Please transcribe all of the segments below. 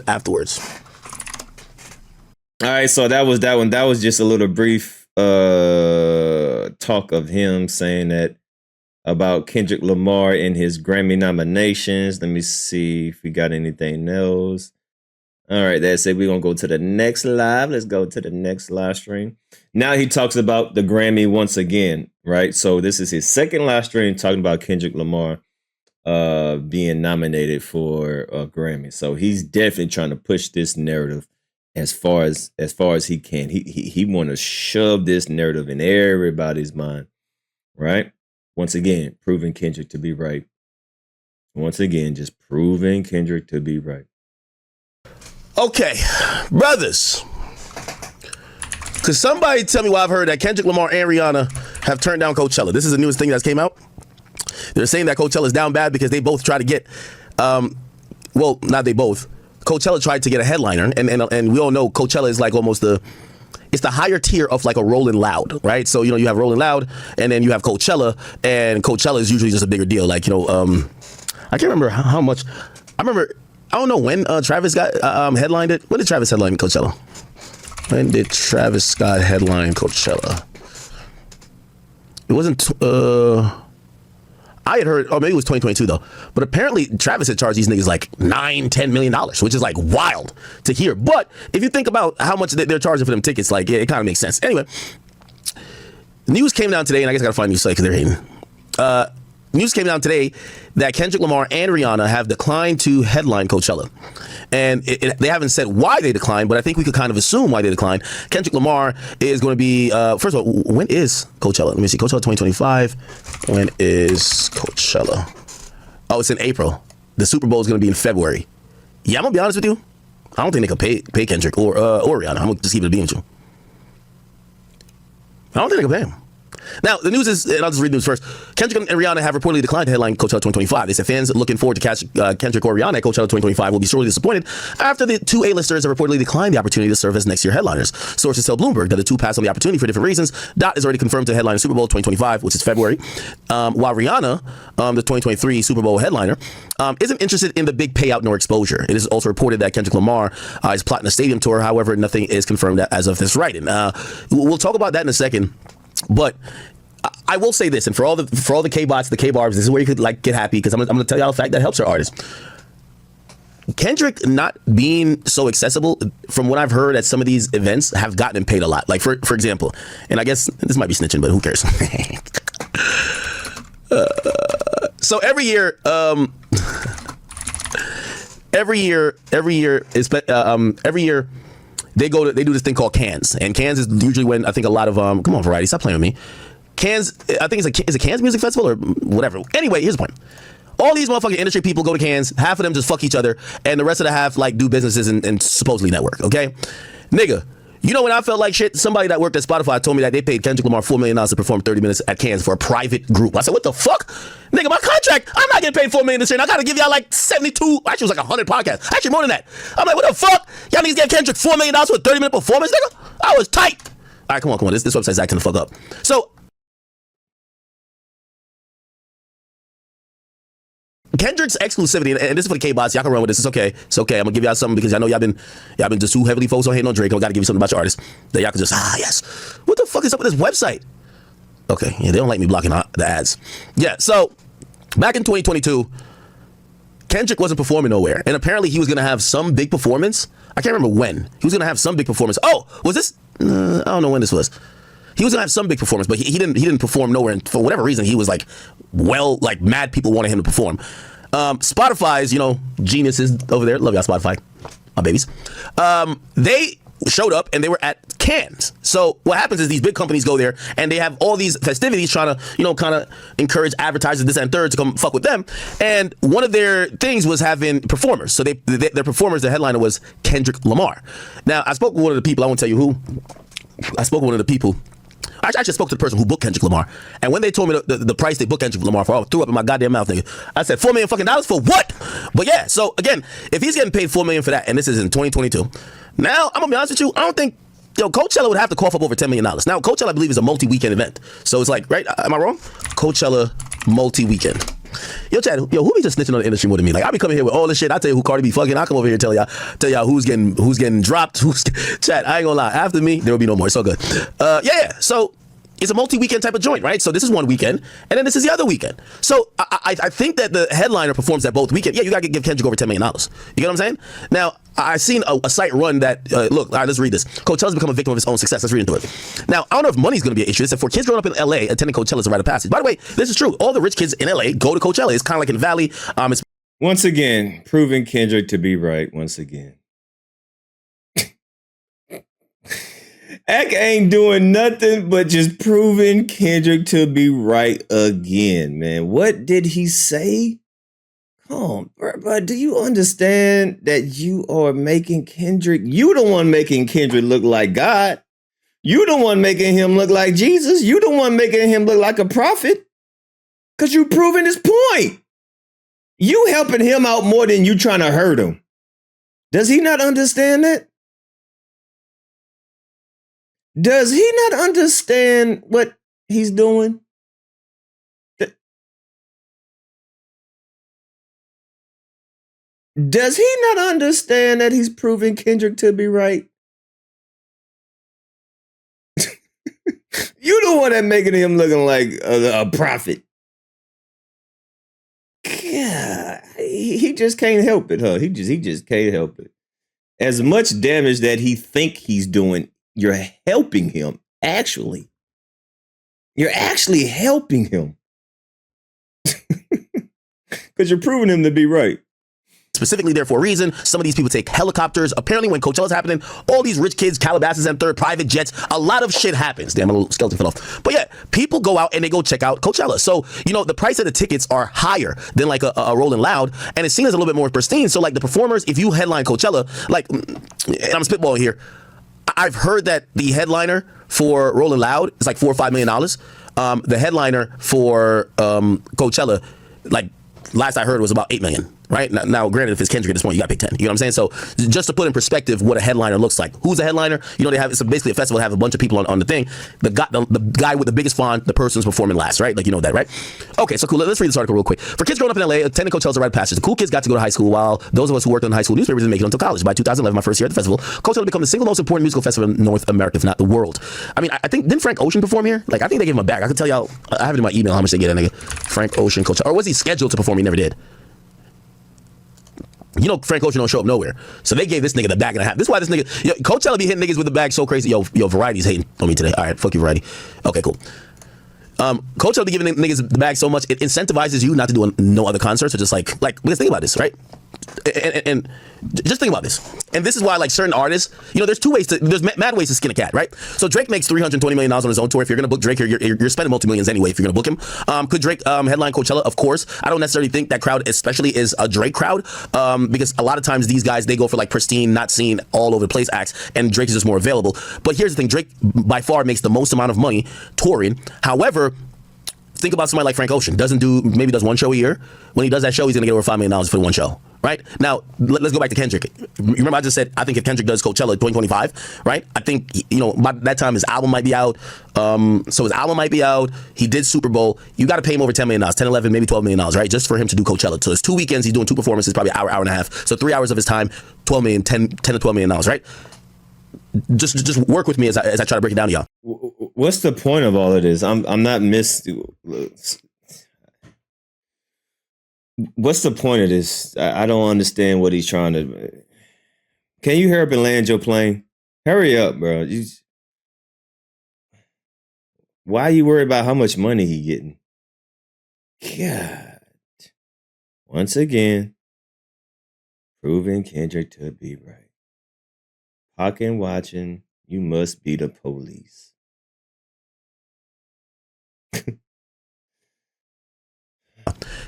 afterwards. All right, so that was that one. That was just a little brief talk of him saying that about Kendrick Lamar and his Grammy nominations. Let me see if we got anything else. All right, that's it. We're going to go to the next live. Let's go to the next live stream. Now he talks about the Grammy once again, right? So this is his second live stream talking about Kendrick Lamar being nominated for a Grammy. So he's definitely trying to push this narrative as far as he can. He want to shove this narrative in everybody's mind, right? Once again, proving Kendrick to be right. Once again, just proving Kendrick to be right. Okay, brothers. Could somebody tell me why I've heard that Kendrick Lamar and Rihanna have turned down Coachella? This is the newest thing that's came out. They're saying that Coachella is down bad because they both try to get, well, not they both. Coachella tried to get a headliner, and we all know Coachella is like almost it's the higher tier of like a Rolling Loud, right? So, you know, you have Rolling Loud, and then you have Coachella, and Coachella is usually just a bigger deal. Like, you know, I can't remember how much. I don't know when Travis got headlined it. When did Travis headline Coachella? When did Travis Scott headline Coachella? It wasn't. I had heard, or maybe it was 2022 though. But apparently Travis had charged these niggas like $9-10 million, which is like wild to hear. But if you think about how much they're charging for them tickets, like it kind of makes sense. Anyway, news came down today, and I guess I gotta find a new site because they're hating. News came down today that Kendrick Lamar and Rihanna have declined to headline Coachella. And they haven't said why they declined, but I think we could kind of assume why they declined. Kendrick Lamar is going to be, first of all, when is Coachella? Let me see, Coachella 2025. When is Coachella? Oh, it's in April. The Super Bowl is going to be in February. Yeah, I'm going to be honest with you. I don't think they could pay Kendrick or Rihanna. I'm going to just keep it being with you. I don't think they could pay him. Now, the news is, and I'll just read the news first. Kendrick and Rihanna have reportedly declined to headline Coachella 2025. They said fans looking forward to catch Kendrick or Rihanna at Coachella 2025 will be sorely disappointed after the two A-listers have reportedly declined the opportunity to serve as next year headliners. Sources tell Bloomberg that the two passed on the opportunity for different reasons. Dot is already confirmed to headline the Super Bowl 2025, which is February, while Rihanna, the 2023 Super Bowl headliner, isn't interested in the big payout nor exposure. It is also reported that Kendrick Lamar is plotting a stadium tour. However, nothing is confirmed as of this writing. We'll talk about that in a second, but I will say this, and for all the K-bots, the K-barbs, this is where you could like get happy, because I'm gonna tell y'all a fact that helps our artists. Kendrick not being so accessible, from what I've heard at some of these events, have gotten him paid a lot. Like for example, and I guess this might be snitching, but who cares? So every year they do this thing called Cannes, and Cannes is usually when I think a lot of come on, Variety, stop playing with me. Cannes, I think is it Cannes Music Festival or whatever. Anyway, here's the point. All these motherfucking industry people go to Cannes, half of them just fuck each other, and the rest of the half like do businesses and supposedly network, okay? Nigga, you know when I felt like shit, somebody that worked at Spotify told me that they paid Kendrick Lamar $4 million to perform 30 minutes at Cannes for a private group. I said, what the fuck? Nigga, my contract, I'm not getting paid $4 million this year, and I gotta give y'all like 72, actually it was like 100 podcasts, actually more than that. I'm like, what the fuck? Y'all niggas get Kendrick $4 million for a 30-minute performance, nigga? I was tight. All right, come on, this website's acting the fuck up. So, Kendrick's exclusivity, and this is for the K-bots, y'all can run with this, it's okay. I'm gonna give y'all something because I know y'all been just too heavily focused on hating on Drake. I gotta give you something about your artist that y'all can just, yes. What the fuck is up with this website? Okay, yeah, they don't like me blocking the ads. Yeah, so, back in 2022, Kendrick wasn't performing nowhere, and apparently he was gonna have some big performance. I can't remember when. He was gonna have some big performance. Oh, was this? I don't know when this was. He was gonna have some big performance, but he didn't perform nowhere, and for whatever reason, he was like, mad people wanted him to perform. Spotify's, geniuses over there, love y'all Spotify, my babies. They showed up and they were at Cannes. So what happens is these big companies go there and they have all these festivities trying to, kind of encourage advertisers, this and third, to come fuck with them. And one of their things was having performers. So their performers, the headliner was Kendrick Lamar. Now, I spoke with one of the people, I won't tell you who. I spoke with one of the people. I actually spoke to the person who booked Kendrick Lamar, and when they told me the price they booked Kendrick Lamar for, I threw up in my goddamn mouth, nigga. I said $4 million fucking dollars for what? But yeah, so again, if he's getting paid $4 million for that, and this is in 2022, now I'm gonna be honest with you, I don't think Coachella would have to cough up over $10 million. Now Coachella, I believe, is a multi-weekend event, so it's like, right? Am I wrong? Coachella multi-weekend. Yo, Chad, yo, who be just snitching on the industry more than me? Like, I be coming here with all this shit. I tell you who Cardi B fucking. I come over here and tell y'all who's getting dropped. Chad, I ain't gonna lie. After me, there will be no more. It's all good. Yeah. So it's a multi-weekend type of joint, right? So this is one weekend, and then this is the other weekend. So I think that the headliner performs at both weekends. Yeah, you got to give Kendrick over $10 million. You get what I'm saying? Now, I've seen a site run that, look, all right, let's read this. Coachella's become a victim of his own success. Let's read into it. Now, I don't know if money's going to be an issue. It said, for kids growing up in LA, attending Coachella is a rite of passage. By the way, this is true. All the rich kids in LA go to Coachella. It's kind of like in the Valley. It's Once again, proving Kendrick to be right once again. Ak ain't doing nothing but just proving Kendrick to be right again, man. What did he say? Come on, bro, do you understand that you are making Kendrick, you the one making Kendrick look like God. You the one making him look like Jesus. You the one making him look like a prophet. Because you proving his point. You helping him out more than you trying to hurt him. Does he not understand that? Does he not understand what he's doing? Does he not understand that he's proving Kendrick to be right? You the one that making him looking like a prophet. Yeah, he just can't help it, huh? He just can't help it. As much damage that he think he's doing, you're helping him. Actually, you're actually helping him because you're proving him to be right. Specifically there for a reason. Some of these people take helicopters. Apparently when Coachella's happening, all these rich kids, Calabasas and third, private jets, a lot of shit happens. Damn, a little skeleton fell off. But yeah, people go out and they go check out Coachella. So, you know, the price of the tickets are higher than like a Rolling Loud, and it's seen as a little bit more pristine. So like the performers, if you headline Coachella, like, and I'm spitballing here, I've heard that the headliner for Rolling Loud is like $4 or $5 million. The headliner for Coachella, like last I heard, was about $8 million. Right now, granted, if it's Kendrick at this point, you got to pick 10. You know what I'm saying? So just to put in perspective what a headliner looks like. Who's a headliner? You know, they have, it's basically a festival. They have a bunch of people on the thing. The guy with the biggest font, the person's performing last, right? Like, you know that, right? Okay, so cool. Let's read this article real quick. For kids growing up in LA, attending Coachella's a rite of passage. The cool kids got to go to high school, while those of us who worked on high school newspapers didn't make it until college. By 2011, my first year at the festival, Coachella became the single most important musical festival in North America, if not the world. I mean, I think, didn't Frank Ocean perform here? Like, I think they gave him a bag. I could tell y'all, I have it in my email how much they get, that nigga. Frank Ocean, Coachella. Or was he scheduled to perform? He never did. You know, Frank Ocean don't show up nowhere. So they gave this nigga the bag and a half. This is why this nigga, yo, Coachella be hitting niggas with the bag so crazy. Yo, Variety's hating on me today. All right, fuck you, Variety. Okay, cool. Coachella be giving niggas the bag so much, it incentivizes you not to do no other concerts, or just like, let's think about this, right? And just think about this. And this is why, like, certain artists, you know, there's mad ways to skin a cat, right? So Drake makes $320 million on his own tour. If you're gonna book Drake, you're spending multi-millions anyway if you're gonna book him. Could Drake headline Coachella? Of course. I don't necessarily think that crowd especially is a Drake crowd, because a lot of times these guys, they go for like pristine, not seen, all over the place acts, and Drake is just more available. But here's the thing, Drake by far makes the most amount of money touring. However, think about somebody like Frank Ocean. Maybe does one show a year. When he does that show, he's gonna get over $5 million for the one show. Right? Now, let's go back to Kendrick. You remember I just said, I think if Kendrick does Coachella 2025, right? I think, you know, by that time his album might be out. So his album might be out. He did Super Bowl. You got to pay him over $10 million, 10, 11, maybe $12 million, right? Just for him to do Coachella. So it's 2 weekends. He's doing 2 performances, probably an hour, hour and a half. So 3 hours of his time, 12 million, 10 to $12 million, right? Just work with me as I try to break it down to y'all. What's the point of all of this? I'm not What's the point of this? I don't understand what he's trying to. Can you hurry up and land your plane? Hurry up, bro. Why are you worried about how much money he getting? God. Once again, proving Kendrick to be right. Hawking, watching, you must be the police.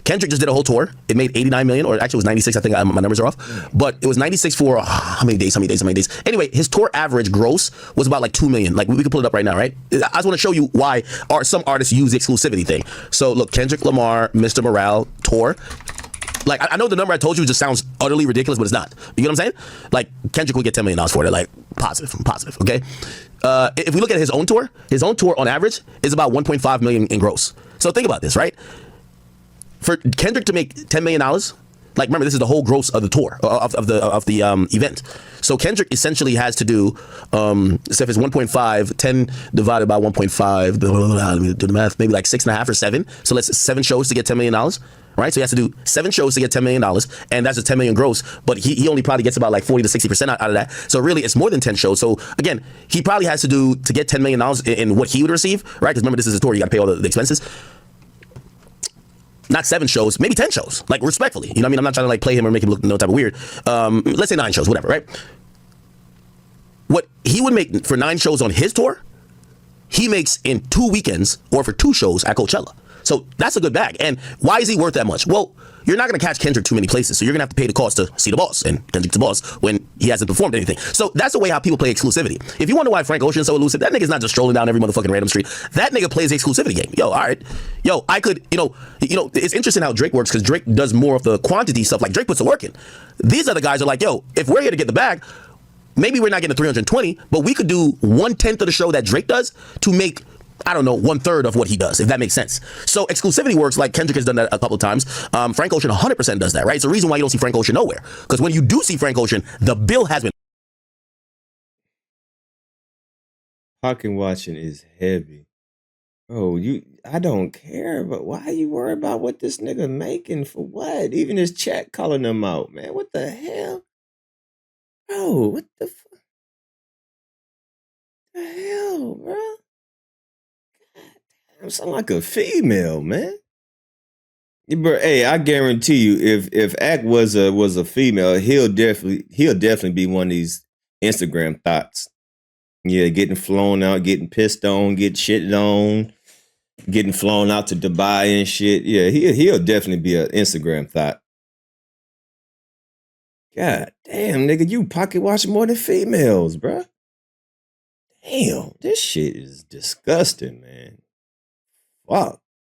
Kendrick just did a whole tour. It made 89 million, or actually it was 96. I think my numbers are off, but it was 96 for how many days? Anyway, his tour average gross was about like 2 million. Like we can pull it up right now, right? I just want to show you why some artists use the exclusivity thing. So look, Kendrick Lamar, Mr. Morale tour. Like, I know the number I told you just sounds utterly ridiculous, but it's not. You know what I'm saying? Like, Kendrick would get $10 million for it. Like, positive, okay? If we look at his own tour on average is about 1.5 million in gross. So think about this, right? for Kendrick to make $10 million, like remember this is the whole gross of the tour of the event. So Kendrick essentially has to do, so if it's 1.5, 10 divided by 1.5, let me do the math, maybe like 6.5 or 7. So let's 7 shows to get $10 million. Right, so he has to do 7 shows to get $10 million, and that's a $10 million gross. But he only probably gets about like 40 to 60% out of that. So really, it's more than 10 shows. So again, he probably has to do to get $10 million in what he would receive, right? Because remember, this is a tour; you got to pay all the expenses. Not 7 shows, maybe 10 shows. Like respectfully, you know what I mean? I'm not trying to like play him or make him look no type of weird. Let's say 9 shows, whatever, right? What he would make for 9 shows on his tour, he makes in 2 weekends or for 2 shows at Coachella. So that's a good bag. And why is he worth that much? Well, you're not going to catch Kendrick too many places. So you're going to have to pay the cost to see the boss. And Kendrick's the boss when he hasn't performed anything. So that's the way how people play exclusivity. If you wonder why Frank Ocean's so elusive, that nigga's not just strolling down every motherfucking random street. That nigga plays the exclusivity game. Yo, all right. Yo, I could, you know, it's interesting how Drake works because Drake does more of the quantity stuff. Like Drake puts the work in. These other guys are like, yo, if we're here to get the bag, maybe we're not getting 320, but we could do 1/10 of the show that Drake does to make, I don't know, 1/3 of what he does, if that makes sense. So exclusivity works like Kendrick has done that a couple of times. Frank Ocean 100% does that, right? It's the reason why you don't see Frank Ocean nowhere. Because when you do see Frank Ocean, the bill has been. Pocket watching is heavy. Bro, I don't care, but why are you worried about what this nigga making for what? Even his chat calling them out, man. What the hell? Bro, what the hell, bro? I sound like a female, man. But hey, I guarantee you, if Act was a female, he'll definitely be one of these Instagram thoughts. Yeah, getting flown out, getting pissed on, get shitted on, getting flown out to Dubai and shit. Yeah, he'll definitely be an Instagram thought. God damn, nigga, you pocket watching more than females, bruh. Damn, this shit is disgusting, man. Fuck.